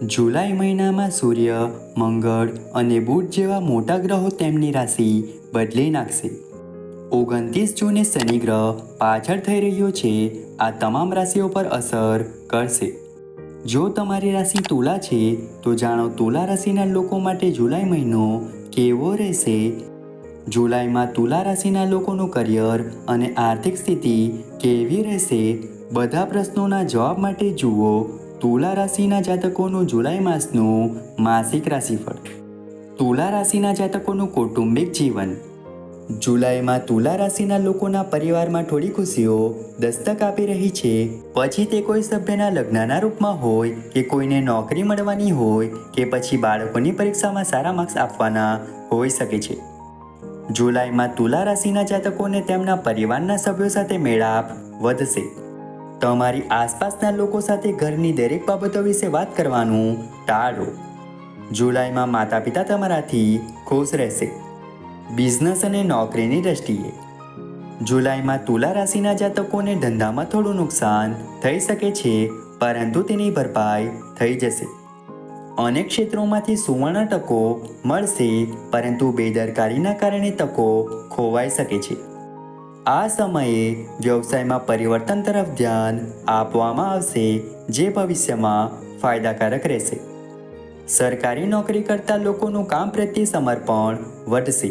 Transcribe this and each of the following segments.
જુલાઈ મહિનામાં સૂર્ય, મંગળ અને બુધ જેવા મોટા ગ્રહો તેમની રાશિ બદલી નાખશે. 29 જૂને શનિ ગ્રહ પાછળ થઈ રહ્યો છે. આ તમામ રાશિઓ પર અસર કરશે. જો તમારી રાશિ તુલા છે તો જાણો તુલા રાશિના લોકો માટે જુલાઈ મહિનો કેવો રહેશે. જુલાઈમાં તુલા રાશિના લોકોનું કરિયર અને આર્થિક સ્થિતિ કેવી રહેશે? બધા પ્રશ્નોના જવાબ માટે જુઓ તુલા રાશિના જાતકોનું જુલાઈ માસનું માસિક રાશિફળ. તુલા રાશિના જાતકોનું કૌટુંબિક જીવન. જુલાઈમાં તુલા રાશિના લોકોના પરિવારમાં થોડી ખુશીઓ દસ્તક આપી રહી છે. પછી તે કોઈ સભ્યના લગ્નના રૂપમાં હોય કે કોઈને નોકરી મળવાની હોય કે પછી બાળકોની પરીક્ષામાં સારા માર્ક્સ આપવાના હોઈ શકે છે. જુલાઈમાં તુલા રાશિના જાતકોને તેમના પરિવારના સભ્યો સાથે મેળાપ વધશે. તમારી આસપાસના લોકો સાથે ઘરની દરેક બાબતો વિશે વાત કરવાનું ટાળો. જુલાઈમાં માતા પિતા તમારાથી ખુશ રહેશે. બિઝનેસ અને નોકરીની દ્રષ્ટિએ જુલાઈમાં તુલા રાશિના જાતકોને ધંધામાં થોડું નુકસાન થઈ શકે છે, પરંતુ તેની ભરપાઈ થઈ જશે. અનેક ક્ષેત્રોમાંથી સુવર્ણ તકો મળશે, પરંતુ બેદરકારીના કારણે તકો ખોવાઈ શકે છે. આ સમયે વ્યવસાયમાં પરિવર્તન તરફ ધ્યાન આપવામાં આવશે, જે ભવિષ્યમાં ફાયદાકારક રહેશે. સરકારી નોકરી કરતા લોકોનું કામ પ્રત્યે સમર્પણ વધશે.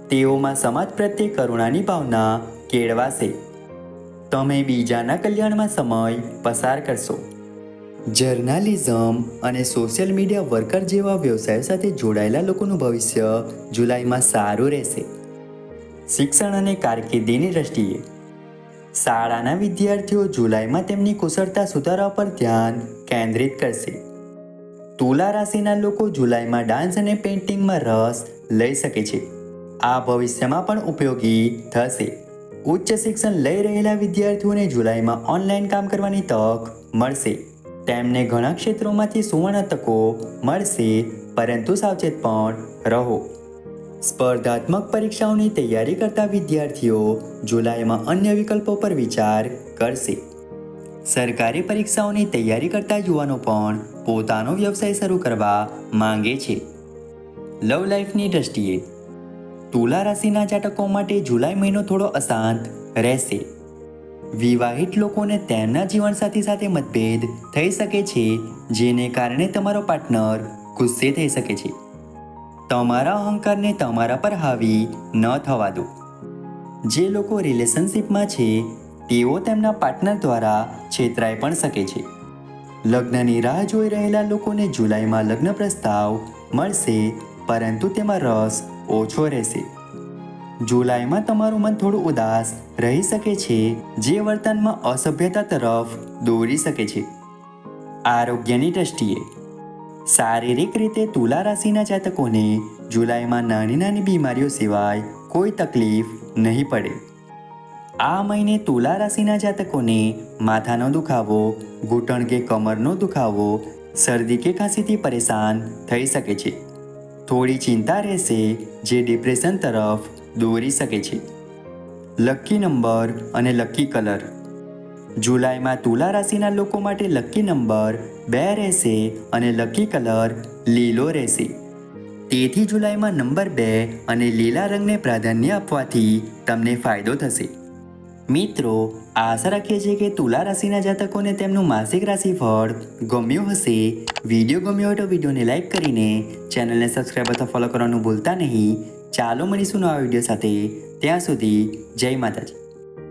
તેઓમાં સમાજ પ્રત્યે કરુણાની ભાવના કેળવાશે. તમે બીજાના કલ્યાણમાં સમય પસાર કરશો. જર્નાલિઝમ અને સોશિયલ મીડિયા વર્કર જેવા વ્યવસાયો સાથે જોડાયેલા લોકોનું ભવિષ્ય જુલાઈમાં સારું રહેશે. શિક્ષણ અને કારકિર્દીની દ્રષ્ટિએ શાળાના વિદ્યાર્થીઓ જુલાઈમાં તેમની કુશળતા સુધારવા પર ધ્યાન કેન્દ્રિત કરશે. તુલા રાશિના લોકો જુલાઈમાં ડાન્સ અને પેઇન્ટિંગમાં રસ લઈ શકે છે. આ ભવિષ્યમાં પણ ઉપયોગી થશે. ઉચ્ચ શિક્ષણ લઈ રહેલા વિદ્યાર્થીઓને જુલાઈમાં ઓનલાઈન કામ કરવાની તક મળશે. તેમને ઘણા ક્ષેત્રોમાંથી સુવર્ણ તકો મળશે, પરંતુ સાવચેત પણ રહો. સ્પર્ધાત્મક પરીક્ષાઓની તૈયારી કરતા વિદ્યાર્થીઓ જુલાઈમાં અન્ય વિકલ્પો પર વિચાર કરશે. સરકારી પરીક્ષાઓની તૈયારી કરતા યુવાનો પણ પોતાનો વ્યવસાય શરૂ કરવા માંગે છે. લવ લાઈફની દ્રષ્ટિએ તુલા રાશિના જાતકો માટે જુલાઈ મહિનો થોડો અશાંત રહેશે. વિવાહિત લોકોને તેમના જીવનસાથી સાથે મતભેદ થઈ શકે છે, જેને કારણે તમારો પાર્ટનર ગુસ્સે થઈ શકે છે. તમારા અહંકારને તમારા પર હાવી ન થવા દો. જે લોકો રિલેશનશિપમાં છે તેઓ તેમના પાર્ટનર દ્વારા છેતરાઈ પણ શકે છે. લગ્નની રાહ જોઈ રહેલા લોકોને જુલાઈમાં લગ્ન પ્રસ્તાવ મળશે, પરંતુ તેમાં રસ ઓછો રહેશે. જુલાઈમાં તમારું મન થોડું ઉદાસ રહી શકે છે, જે વર્તનમાં અસભ્યતા તરફ દોરી શકે છે. આરોગ્યની દ્રષ્ટિએ શારીરિક રીતે તુલા રાશિના જાતકોને જુલાઈમાં નાની નાની બીમારીઓ સિવાય કોઈ તકલીફ નહીં પડે. આ મહિને તુલા રાશિના જાતકોને માથાનો દુખાવો, ઘૂંટણ કે કમરનો દુખાવો, શરદી કે ખાંસીથી પરેશાન થઈ શકે છે. થોડી ચિંતા રહેશે, જે ડિપ્રેશન તરફ દોરી શકે છે. લકી નંબર અને લકી કલર. જુલાઈમાં તુલા રાશિના લોકો માટે લકી નંબર 2 રહેશે અને લકી કલર લીલો રહેશે. તેથી જુલાઈમાં નંબર 2 અને લીલા રંગને પ્રાધાન્ય આપવાથી તમને ફાયદો થશે. મિત્રો, આશા રાખીએ છીએ કે તુલા રાશિના જાતકોને તેમનું માસિક રાશિફળ ગમ્યું હશે. વિડીયો ગમ્યો હોય તો વિડીયોને લાઈક કરીને ચેનલને સબસ્ક્રાઈબ અથવા ફોલો કરવાનું ભૂલતા નહીં. ચાલો મળીશું નવા વિડીયો સાથે. ત્યાં સુધી જય માતાજી.